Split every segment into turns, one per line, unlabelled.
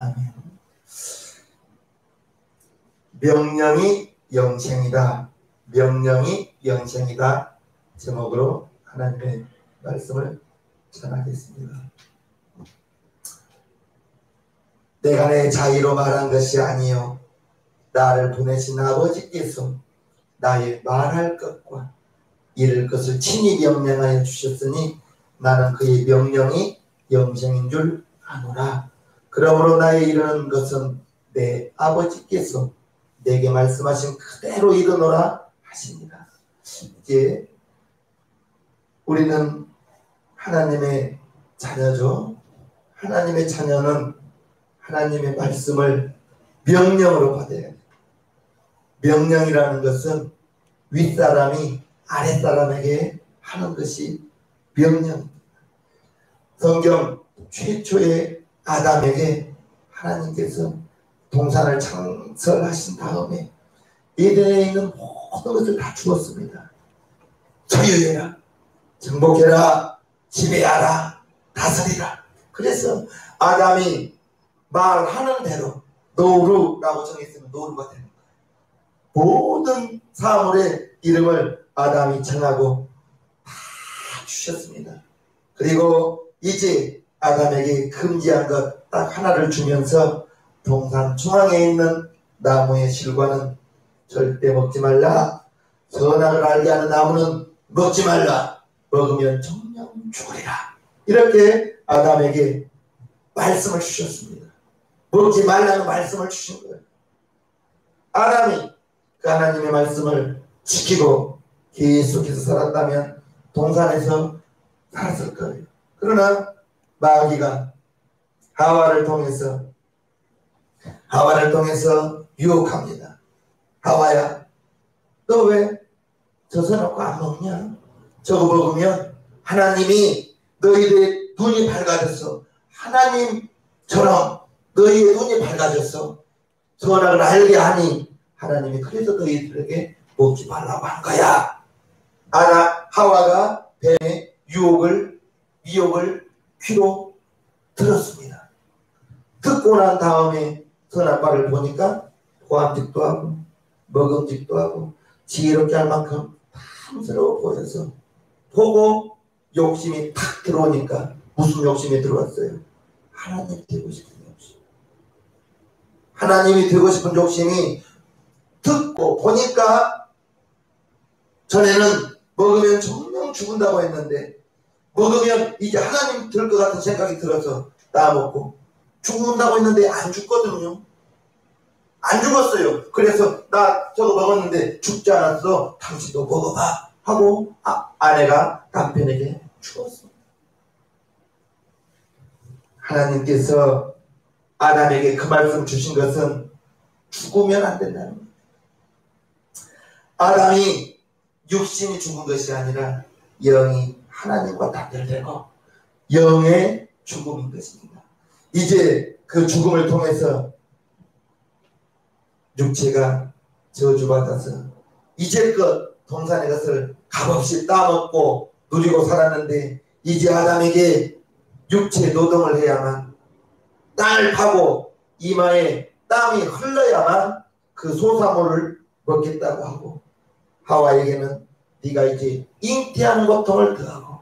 아멘. 명령이 영생이다. 명령이 영생이다. 제목으로 하나님의 말씀을 전하겠습니다. 내가 내 자의로 말한 것이 아니요 나를 보내신 아버지께서 나의 말할 것과 이룰 것을 친히 명령하여 주셨으니 나는 그의 명령이 영생인 줄 아노라. 그러므로 나의 이르는 것은 내 아버지께서 내게 말씀하신 그대로 이르노라 하십니다. 이제 우리는 하나님의 자녀죠. 하나님의 자녀는 하나님의 말씀을 명령으로 받아야 돼요. 명령이라는 것은 윗사람이 아랫사람에게 하는 것이 명령입니다. 성경 최초의 아담에게 하나님께서 동산을 창설하신 다음에 에덴에 있는 모든 것을 다 주었습니다. 소유해라, 정복해라, 지배하라, 다스리라. 그래서 아담이 말하는 대로 노루라고 정했으면 노루가 되는 거예요. 모든 사물의 이름을 아담이 정하고 다 주셨습니다. 그리고 이제 아담에게 금지한 것 딱 하나를 주면서 동산 중앙에 있는 나무의 실과는 절대 먹지 말라. 선악을 알게 하는 나무는 먹지 말라. 먹으면 정령 죽으리라. 이렇게 아담에게 말씀을 주셨습니다. 먹지 말라는 말씀을 주신 거예요. 아담이 그 하나님의 말씀을 지키고 계속해서 살았다면 동산에서 살았을 거예요. 그러나 마귀가 하와를 통해서 유혹합니다. 하와야, 너 왜 저 선악과 안 먹냐? 저거 먹으면 하나님이 너희의 눈이 밝아졌어. 하나님처럼 너희의 눈이 밝아졌어. 선악을 알게 하니 하나님이 그래서 너희들에게 먹지 말라고 한 거야. 하와가 뱀의 미혹을 귀로 들었습니다. 듣고 난 다음에 선악과를 보니까 호암직도 하고 먹음직도 하고 지혜롭게 할 만큼 탐스러워 보여서 보고 욕심이 탁 들어오니까 무슨 욕심이 들어왔어요? 하나님 되고 싶은 욕심. 하나님이 되고 싶은 욕심이 듣고 보니까 전에는 먹으면 정령 죽은다고 했는데 먹으면 이제 하나님 될 것 같은 생각이 들어서 따먹고 죽는다고 했는데 안 죽거든요. 안 죽었어요. 그래서 나 저거 먹었는데 죽지 않았어. 당신도 먹어봐 하고 아내가 남편에게 주었어. 하나님께서 아담에게 그 말씀 주신 것은 죽으면 안 된다는 거예요. 아담이 육신이 죽은 것이 아니라 영이 하나님과 단절되고 영의 죽음인 것입니다. 이제 그 죽음을 통해서 육체가 저주받아서 이제껏 동산의 것을 값없이 따먹고 누리고 살았는데 이제 아담에게 육체 노동을 해야만 땅을 파고 이마에 땀이 흘러야만 그 소사물을 먹겠다고 하고 하와에게는 네가 이제 잉태하는 고통을 더하고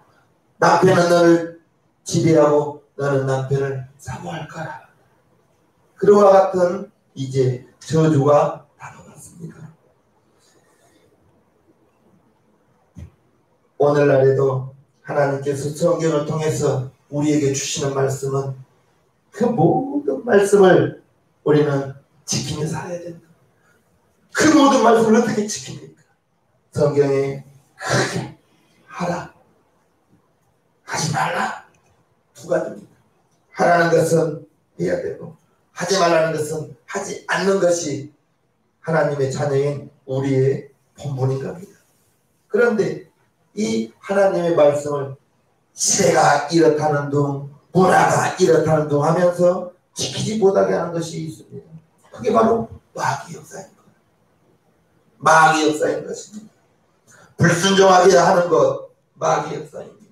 남편은 너를 지배하고 너는 남편을 사모할 거라. 그와 같은 이제 저주가 다가왔습니다. 오늘날에도 하나님께서 성경을 통해서 우리에게 주시는 말씀은 그 모든 말씀을 우리는 지키며 살아야 된다. 그 모든 말씀을 어떻게 지킵니까? 성경에 크게 하라, 하지 말라 두 가지입니다. 하라는 것은 해야 되고 하지 말라는 것은 하지 않는 것이 하나님의 자녀인 우리의 본분인 겁니다. 그런데 이 하나님의 말씀을 시대가 이렇다는 둥, 문화가 이렇다는 둥 하면서 지키지 못하게 하는 것이 있습니다. 그게 바로 마귀 역사인 거예요. 마귀 역사인 것입니다. 불순종하게 하는 것, 마귀 역사입니다.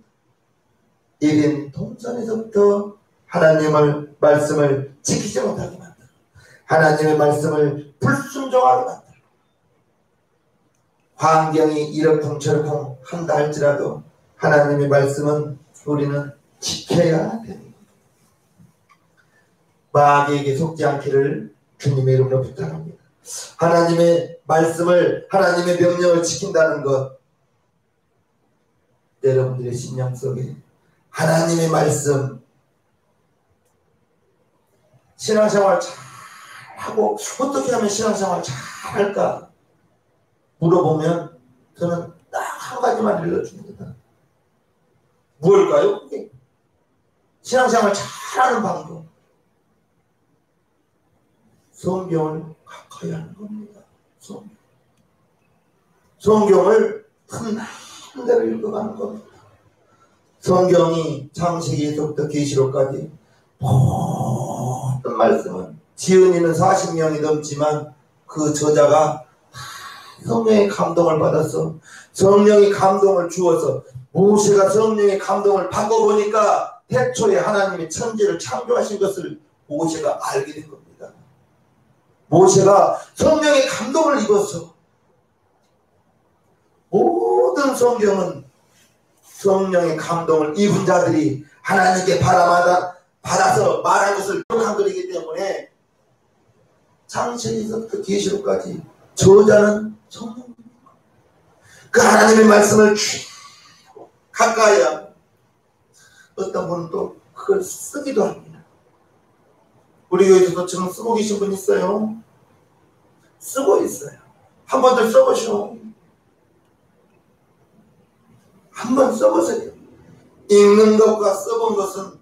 에덴 동산에서부터 하나님의 말씀을 지키지 못하게 만들어. 하나님의 말씀을 불순종하게 만들어. 환경이 이러쿵저러쿵 한다 할지라도 하나님의 말씀은 우리는 지켜야 됩니다. 마귀에게 속지 않기를 주님의 이름으로 부탁합니다. 하나님의 말씀을, 하나님의 명령을 지킨다는 것, 여러분들의 신앙 속에 하나님의 말씀, 신앙생활 잘하고 어떻게 하면 신앙생활 잘할까 물어보면 저는 딱 한 가지만 알려줍니다. 무엇일까요? 그게 신앙생활 잘하는 방법, 성경을 가까이 하는 겁니다. 성경을 틈나는 대로 읽어가는 겁니다. 성경이 창세기에서부터 계시록까지 모든 말씀은, 지은이는 40명이 넘지만 그 저자가 성령의 감동을 받아서, 성령이 감동을 주어서 모세가 성령의 감동을 받고 보니까 태초에 하나님이 천지를 창조하신 것을 모세가 알게 된 겁니다. 모세가 성령의 감동을 입어서, 모든 성경은 성령의 감동을 입은 자들이 하나님께 받아서 말한 것을 기록한 것이기 때문에 창세기에서부터 계시록까지 저자는 성령입니다. 그 하나님의 말씀을 가까이 하고, 어떤 분은 또 그걸 쓰기도 합니다. 우리 교회에서도 지금 쓰고 계신 분 있어요. 쓰고 있어요. 한 번들 써보시오. 한 번 써보세요. 읽는 것과 써본 것은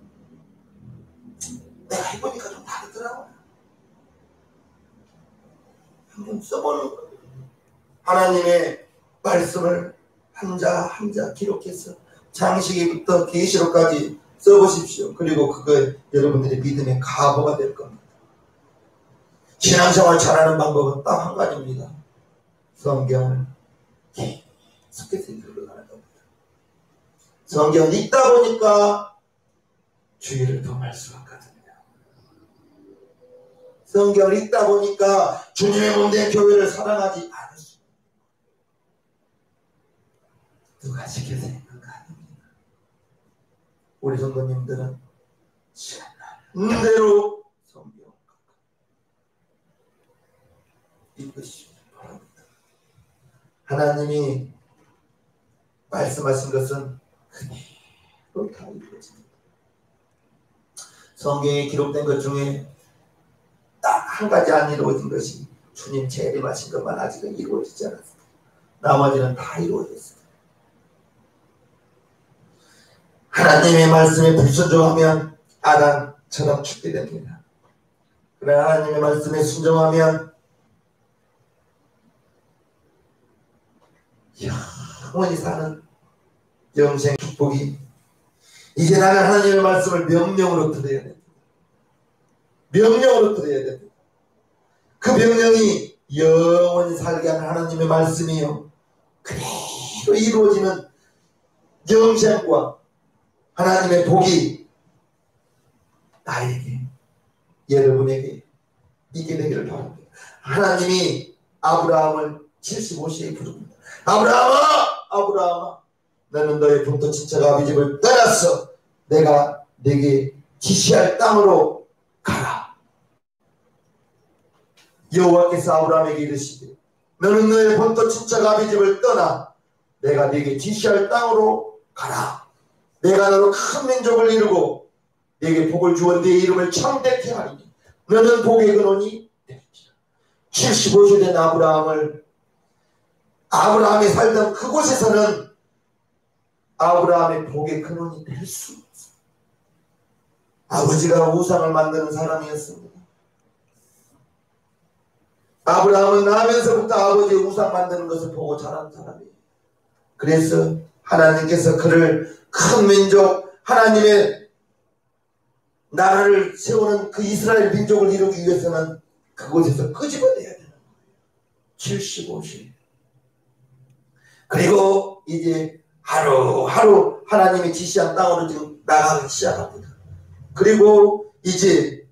내가 해보니까 좀 다르더라고요. 한 번 써보는 거예요. 하나님의 말씀을 한자 한자 기록해서 창세기부터 계시록까지 써보십시오. 그리고 그거 여러분들의 믿음의 가보가 될 겁니다. 신앙생활 잘하는 방법은 딱 한 가지입니다. 성경을 계속해서 읽어가는 겁니다. 성경을 읽다 보니까 주의를 범할 수 없거든요. 성경을 읽다 보니까 주님의 몸된 교회를 사랑하지 않을 수 없습니다. 누가 시켜서 읽는 거 아닙니다. 우리 성도님들은 시간 대로 성경 읽으시기 바랍니다. 하나님이 말씀하신 것은 그대로 다 이루어집니다. 성경에 기록된 것 중에 딱 한 가지 안 이루어진 것이 주님 재림하신 것만 아직은 이루어지지 않았습니다. 나머지는 다 이루어졌습니다. 하나님의 말씀에 불순종하면 아담처럼 죽게 됩니다. 그러나 하나님의 말씀에 순종하면 영원히 사는 영생 축복이, 이제 나는 하나님의 말씀을 명령으로 들어야 됩니다. 명령으로 들어야 됩니다. 그 명령이 영원히 살게 하는 하나님의 말씀이요, 그대로 이루어지는 영생과 하나님의 복이 나에게, 여러분에게 있게 되기를 바랍니다. 하나님이 아브라함을 75세에 부릅니다. 아브라함아, 너는 너의 본토 친척 아비 집을 떠나서 내가 네게 지시할 땅으로 가라. 여호와께서 아브라함에게 이르시되 너는 너의 본토 친척 아비 집을 떠나 내가 네게 지시할 땅으로 가라. 내가 너로 큰 민족을 이루고 네게 복을 주어 네 이름을 창대케 하리니 너는 복의 근원이 되리라. 75세 된 아브라함이 살던 그곳에서는 아브라함의 복의 근원이 될 수 없습니다. 아버지가 우상을 만드는 사람이었습니다. 아브라함은 나면서부터 아버지의 우상 만드는 것을 보고 자란 사람이에요. 그래서 하나님께서 그를 큰 민족, 하나님의 나라를 세우는 그 이스라엘 민족을 이루기 위해서는 그곳에서 끄집어내야 되는 거예요. 75세. 그리고 이제 하루하루 하나님이 지시한 땅으로 지금 나가기 시작합니다. 그리고 이제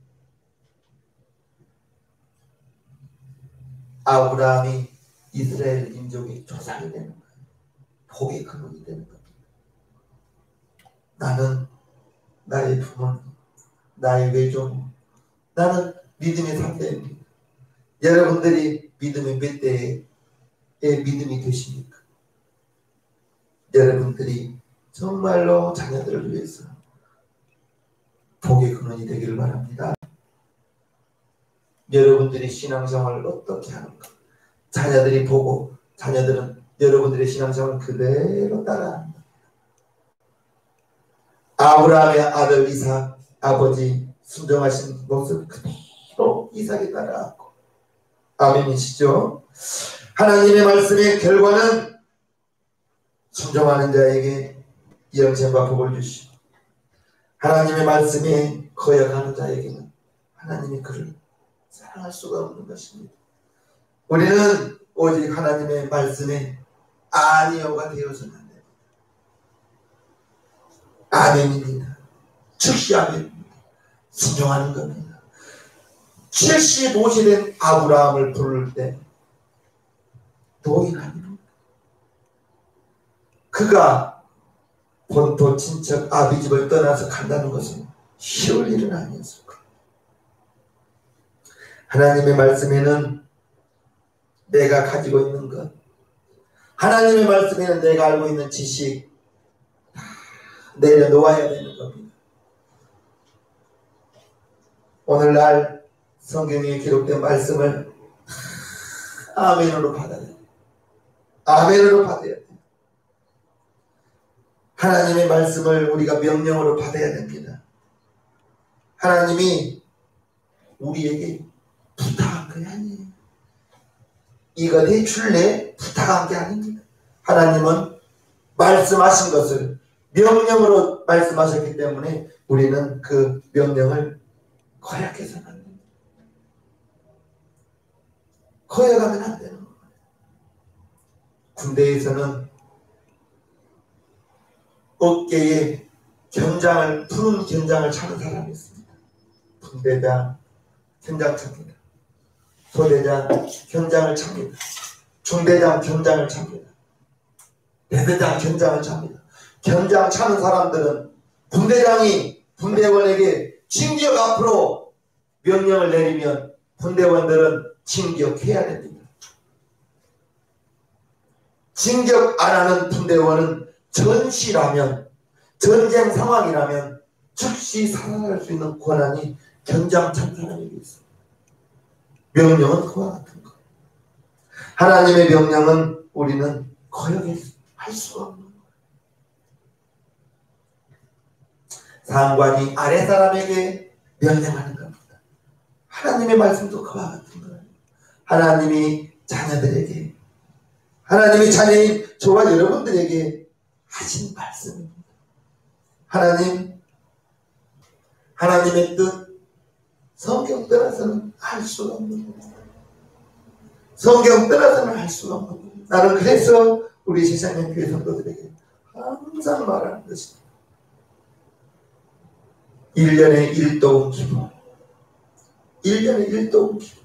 아브라함이 이스라엘 민족의 조상이 되는 거예요. 복의 근원이 되는 겁니다. 나는 나의 부모님, 나의 외조모, 나는 믿음의 3대입니다. 여러분들이 믿음의 몇 대의 믿음이 되십니까? 여러분들이 정말로 자녀들을 위해서 복의 근원이 되기를 바랍니다. 여러분들이 신앙생활을 어떻게 하는가 자녀들이 보고 자녀들은 여러분들의 신앙생활을 그대로 따라합니다. 아브라함의 아들 이삭, 아버지 순종하신 모습 그대로 이삭이 따라하고, 아멘이시죠? 하나님의 말씀의 결과는 순종하는 자에게 영생과 복을 주시고, 하나님의 말씀에 거역하는 자에게는 하나님이 그를 사랑할 수가 없는 것입니다. 우리는 오직 하나님의 말씀에 아니요가 되어서는 안 됩니다. 아멘입니다. 즉시 아멘입니다. 순종하는 겁니다. 75세 된 아브라함을 부를 때 노인 아닙니까? 그가 본토 친척 아비집을 떠나서 간다는 것은 쉬울 일은 아니었을 거예요. 하나님의 말씀에는 내가 가지고 있는 것, 하나님의 말씀에는 내가 알고 있는 지식 다 내려놓아야 되는 겁니다. 오늘날 성경에 기록된 말씀을 아멘으로 받아야 돼요. 아멘으로 받아야 돼요. 하나님의 말씀을 우리가 명령으로 받아야 됩니다. 하나님이 우리에게 부탁한 게 아니에요. 이거 해줄래? 부탁한 게 아닙니다. 하나님은 말씀하신 것을 명령으로 말씀하셨기 때문에 우리는 그 명령을 거역해서는 안 됩니다. 거역하면 안 되는 거예요. 군대에서는 어깨에 견장을, 푸른 견장을 차는 사람이 있습니다. 분대장 견장 찹니다. 소대장 견장을 찹니다. 중대장 견장을 찹니다. 대대장 견장을 찹니다. 견장 차는 사람들은 분대장이 분대원에게 진격 앞으로 명령을 내리면 분대원들은 진격해야 됩니다. 진격 안 하는 분대원은 전시라면, 전쟁 상황이라면 즉시 살아날 수 있는 권한이 견장 찬 사람에게 있습니다. 명령은 그와 같은 것. 하나님의 명령은 우리는 거역할 수가 없는 거예요. 상관이 아래 사람에게 명령하는 겁니다. 하나님의 말씀도 그와 같은 거예요. 하나님이 자녀들에게, 하나님이 자녀인 저와 여러분들에게 하신 말씀입니다. 하나님의 뜻, 성경 떠나서는 할 수가 없는 겁니다. 성경 떠나서는 할 수가 없는 겁니다. 나는 그래서 우리 세상의 교회 성도들에게 항상 말하는 것입니다. 1년에 1도운 기도. 1년에 1도운 기도.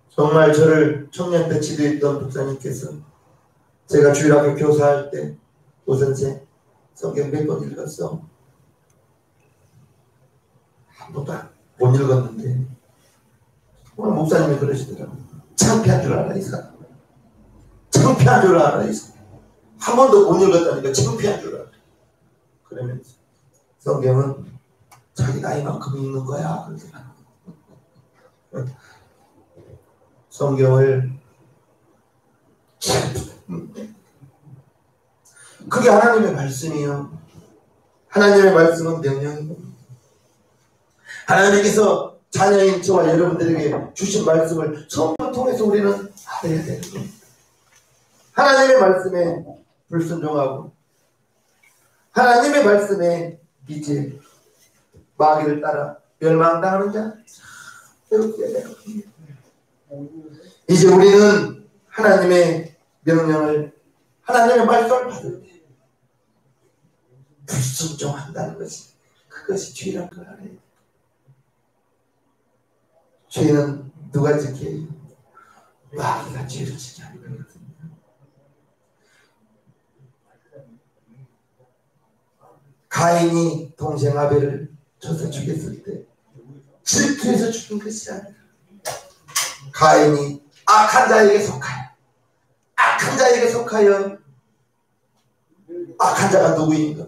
정말 저를 청년 때 지도했던 목사님께서 제가 주일학교 교사할 때 오선생 성경 몇 번 읽었어? 한 번도 못 읽었는데 오늘 목사님이 그러시더라고요. 창피한 줄 알아 이 사람. 창피한 줄 알아 이 사람. 한 번도 못 읽었다니까 창피한 줄 알아. 그러면서 성경은 자기 나이만큼 읽는 거야. 성경을 그게 하나님의 말씀이에요. 하나님의 말씀은 명령입니다. 하나님께서 자녀인 저와 여러분들에게 주신 말씀을 성경을 통해서 우리는 알아야 되는 겁니다. 하나님의 말씀에 불순종하고 하나님의 말씀에 이제 마귀를 따라 멸망당하는 자 이제 우리는 하나님의 명령을, 하나님의 말씀을 받을 때 불순종한다는 것이, 그것이 죄란 걸 알아야 돼. 죄는 누가 지게 해요? 마귀가 죄를 지게 하는 거거든요. 가인이 동생 아벨을 쳐서 죽였을 때 질투해서 죽인 것이 아니라 가인이 악한 자에게 속하여 악한 자가 누구인가?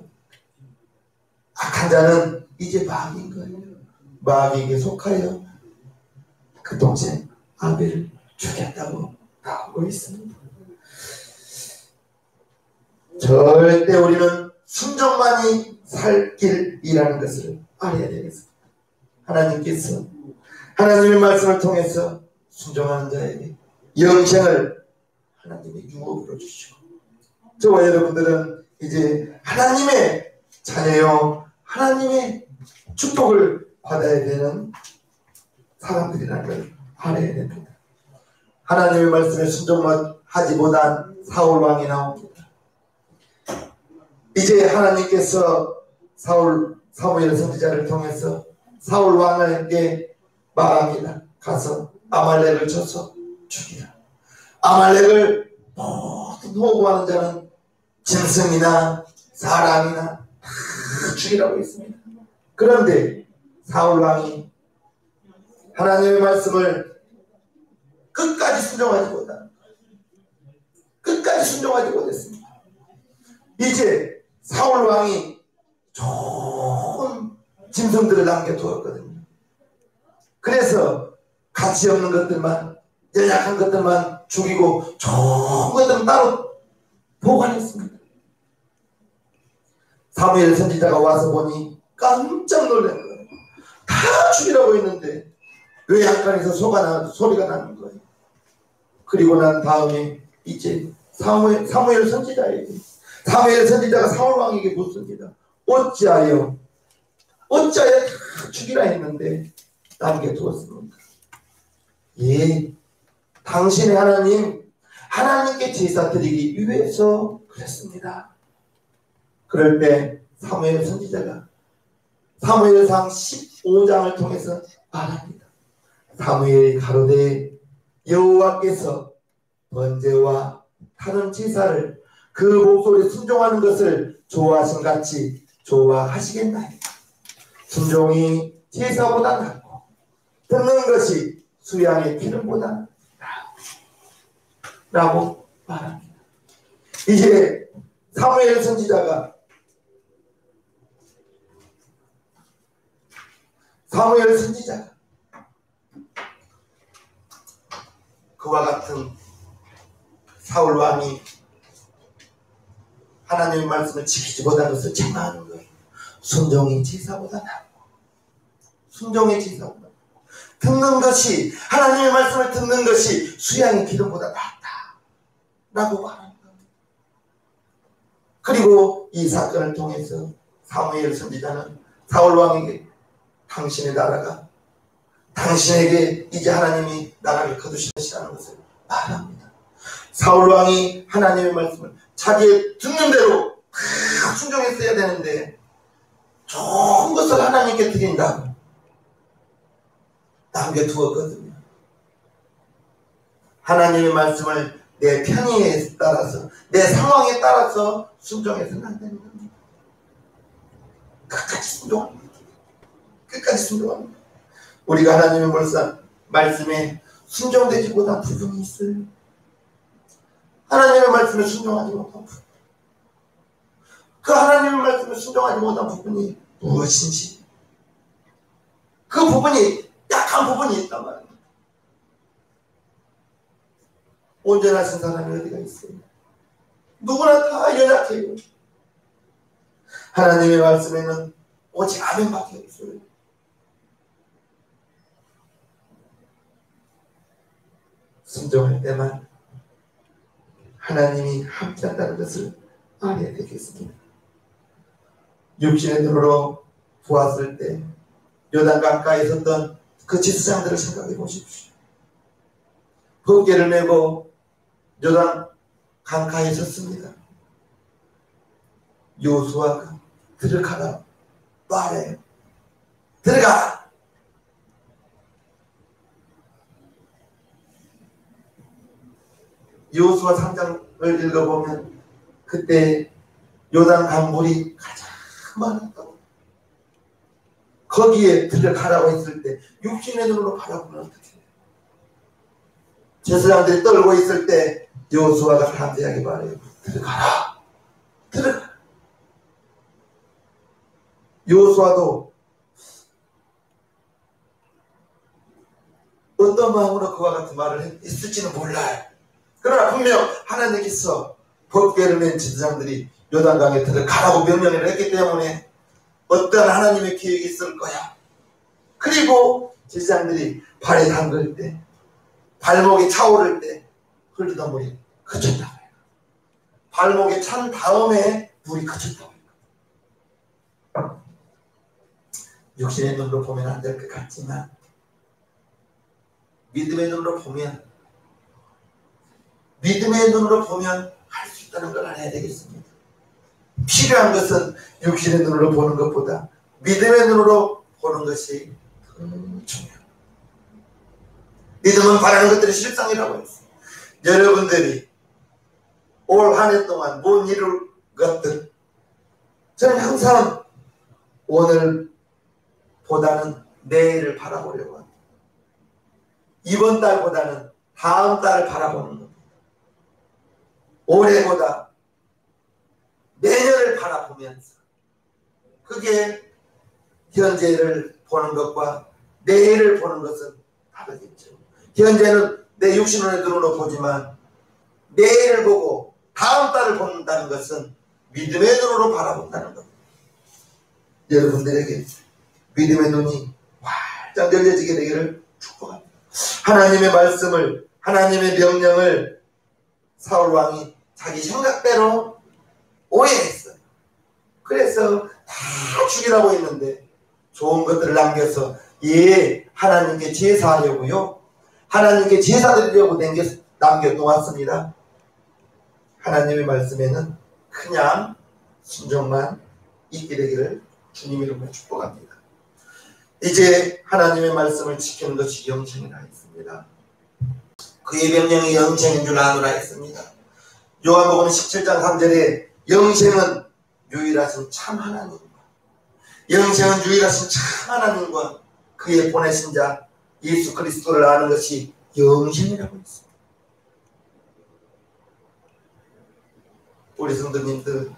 악한 자는 이제 마귀인 거예요. 마귀에게 속하여 그 동생 아벨을 죽였다고 나오고 있습니다. 절대 우리는 순종만이 살 길이라는 것을 알아야 되겠습니다. 하나님께서 하나님의 말씀을 통해서 순종하는 자에게 영생을 하나님의 유업으로 주시고, 저와 여러분들은 이제 하나님의 자녀요, 하나님의 축복을 받아야 되는 사람들이라는 걸 알아야 됩니다. 하나님의 말씀에 순종하지 못한 사울 왕이 나옵니다. 이제 하나님께서 사무엘 선지자를 통해서 사울 왕에게 말합니다. 가서 아말렉을 쳐서 죽이라. 아말렉을 모든 호구하는 자는 짐승이나 사람이나 다 죽이라고 했습니다. 그런데 사울 왕이 하나님의 말씀을 끝까지 순종하지 못했습니다. 이제 사울 왕이 좋은 짐승들을 남겨두었거든요. 그래서 가치 없는 것들만, 연약한 것들만 죽이고 좋은 것들은 따로 보관했습니다. 사무엘 선지자가 와서 보니 깜짝 놀란 거예요. 다 죽이라고 했는데 왜 약간에서 소리가 나는 거예요. 그리고 난 다음에 이제 사무엘 선지자가 사울 왕에게 묻습니다. 어찌하여 다 죽이라 했는데 남겨두었습니까? 예, 당신의 하나님께 제사 드리기 위해서 그랬습니다. 그럴 때 사무엘 선지자가 사무엘상 15장을 통해서 말합니다. 사무엘이 가로되 여호와께서 번제와 타는 제사를 그 목소리에 순종하는 것을 좋아하신 같이 좋아하시겠나이까. 순종이 제사보다 낫고 듣는 것이 수양의 기름보다 나라고 말합니다. 이제 사무엘 선지자가 그와 같은 사울 왕이 하나님의 말씀을 지키지 못한 것을 책망하는 거예요. 순종이 제사보다 낫고, 듣는 것이, 하나님의 말씀을 듣는 것이 수양의 기름보다 낫다 라고 말하는 거예요. 그리고 이 사건을 통해서 사무엘 선지자는 사울 왕에게 당신의 나라가, 당신에게 이제 하나님이 나라를 거두시는 것을 말합니다. 사울 왕이 하나님의 말씀을 자기의 듣는 대로 다 순종했어야 되는데 좋은 것을 하나님께 드린다고 남겨두었거든요. 하나님의 말씀을 내 편의에 따라서, 내 상황에 따라서 순종해서는 안 되는 겁니다. 끝까지 순종합니다. 우리가 하나님의 말씀에 순종되지 못한 부분이 있어요. 하나님의 말씀에 순종하지 못한 부분. 그 하나님의 말씀에 순종하지 못한 부분이 무엇인지, 그 부분이 약한 부분이 있단 말입니다. 온전하신 사람이 어디가 있어요? 누구나 다 연약해요. 하나님의 말씀에는 오직 아멘밖에 없어요. 순종할 때만 하나님이 함께한다는 것을 알아야 되겠습니다. 육신의 눈으로 보았을 때 요단 강가에 섰던 그 지수장들을 생각해 보십시오. 번개를 메고 요단 강가에 섰습니다. 요수아가 들어가라 말해요. 들어가라. 여호수아 3장을 읽어보면 그때 요단 강물이 가장 많았다고. 거기에 들어가라고 했을 때 육신의 눈으로 바라보면 어떻게 해요? 제사장들이 떨고 있을 때 여호수아가 담대하게 말해요. 들어가라. 들어가라. 여호수아도 어떤 마음으로 그와 같은 말을 했을지는 몰라요. 그러나 분명 하나님께서 법궤를 맨 제사장들이 요단강에 들어가라고 명령을 했기 때문에 어떤 하나님의 계획이 있을 거야. 그리고 제사장들이 발에 담글 때, 발목에 차오를 때 흘리던 물이 그쳤다고 해요. 발목에 찬 다음에 물이 그쳤다고 해요. 육신의 눈으로 보면 안 될 것 같지만 믿음의 눈으로 보면 할 수 있다는 걸 알아야 되겠습니다. 필요한 것은 육신의 눈으로 보는 것보다 믿음의 눈으로 보는 것이 더 중요합니다. 믿음은 바라는 것들이 실상이라고 했어요. 여러분들이 올 한 해 동안 못 이룰 것들, 저는 항상 오늘보다는 내일을 바라보려고 합니다. 이번 달보다는 다음 달을 바라보는 겁니다. 올해보다 내년을 바라보면서 그게 현재를 보는 것과 내일을 보는 것은 다르겠죠. 현재는 내 육신의 눈으로 보지만 내일을 보고 다음 달을 본다는 것은 믿음의 눈으로 바라본다는 겁니다. 여러분들에게 믿음의 눈이 활짝 열려지게 되기를 축복합니다. 하나님의 말씀을, 하나님의 명령을 사울 왕이 자기 생각대로 오해했어요. 그래서 다 죽이라고 했는데 좋은 것들을 남겨서 하나님께 제사하려고요. 하나님께 제사 드리려고 남겨놓았습니다. 하나님의 말씀에는 그냥 순종만 있게 되기를 주님 이름으로 축복합니다. 이제 하나님의 말씀을 지키는 것이 영생이라 했습니다. 그의 명령이 영생인 줄 아노라 했습니다. 요한복음 17장 3절에 영생은 유일하신 참 하나님과 영생은 유일하신 참 하나님과 그의 보내신 자 예수 그리스도를 아는 것이 영생이라고 했습니다. 우리 성도님들,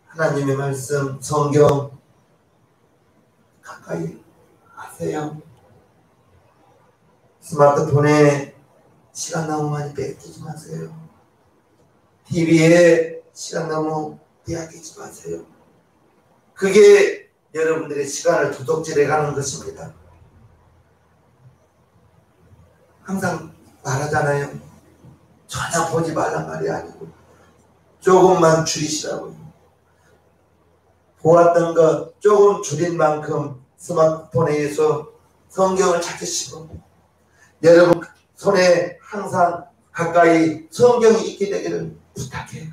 하나님의 말씀, 성경 가까이 하세요. 스마트폰에 시간 너무 많이 뺏기지 마세요. TV에 시간 너무 빼앗기지 마세요. 그게 여러분들의 시간을 도둑질해 가는 것입니다. 항상 말하잖아요. 전혀 보지 말란 말이 아니고 조금만 줄이시라고요. 보았던 것 조금 줄인 만큼 스마트폰에서 성경을 찾으시고 여러분 손에 항상 가까이 성경이 있게 되기를 부탁해요.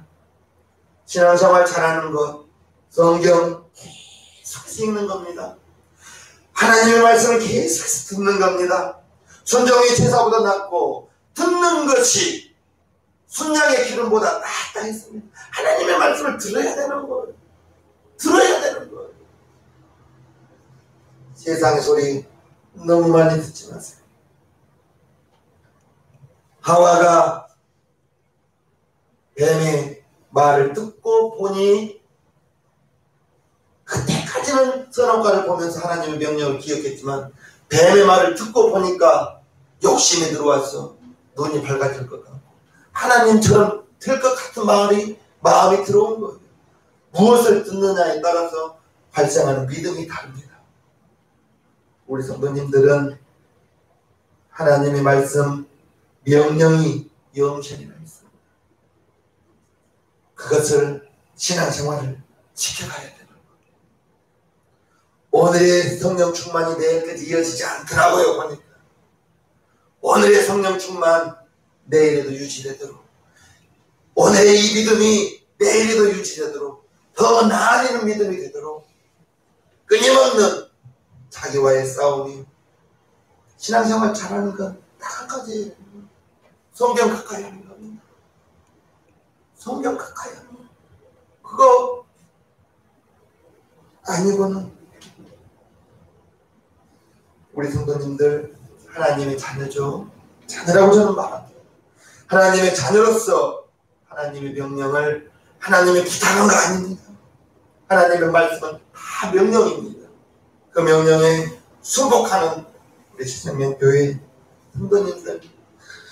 신앙생활 잘하는 것, 성경 계속 읽는 겁니다. 하나님의 말씀을 계속 듣는 겁니다. 순종이 제사보다 낫고 듣는 것이 순양의 기름보다 낫다 했습니다. 하나님의 말씀을 들어야 되는 거예요. 들어야 되는 거예요. 세상의 소리 너무 많이 듣지 마세요. 하와가 뱀의 말을 듣고 보니 그때까지는 선악과를 보면서 하나님의 명령을 기억했지만 뱀의 말을 듣고 보니까 욕심이 들어와서 눈이 밝아질 것 같고 하나님처럼 될 것 같은 마음이 들어온 거예요. 무엇을 듣느냐에 따라서 발생하는 믿음이 다릅니다. 우리 성도님들은 하나님의 말씀 명령이 영생이라 했습니다. 그것을 신앙생활을 지켜가야 되는 거예요. 오늘의 성령 충만이 내일까지 이어지지 않더라고요. 보니까 오늘의 성령 충만 내일에도 유지되도록, 오늘의 이 믿음이 내일에도 유지되도록 더 나아지는 믿음이 되도록 끊임없는 자기와의 싸움이, 신앙생활 잘하는 건 딱 한 가지예요. 성경 가까이 하는 겁니다. 성경 가까이 하는 거. 그거 아니고는 우리 성도님들 하나님의 자녀죠. 자녀라고 저는 말합니다. 하나님의 자녀로서 하나님의 명령을 하나님의 부탁한 거 아닙니다. 하나님의 말씀은 다 명령입니다. 그 명령에 순복하는 우리 신생명교회 성도님들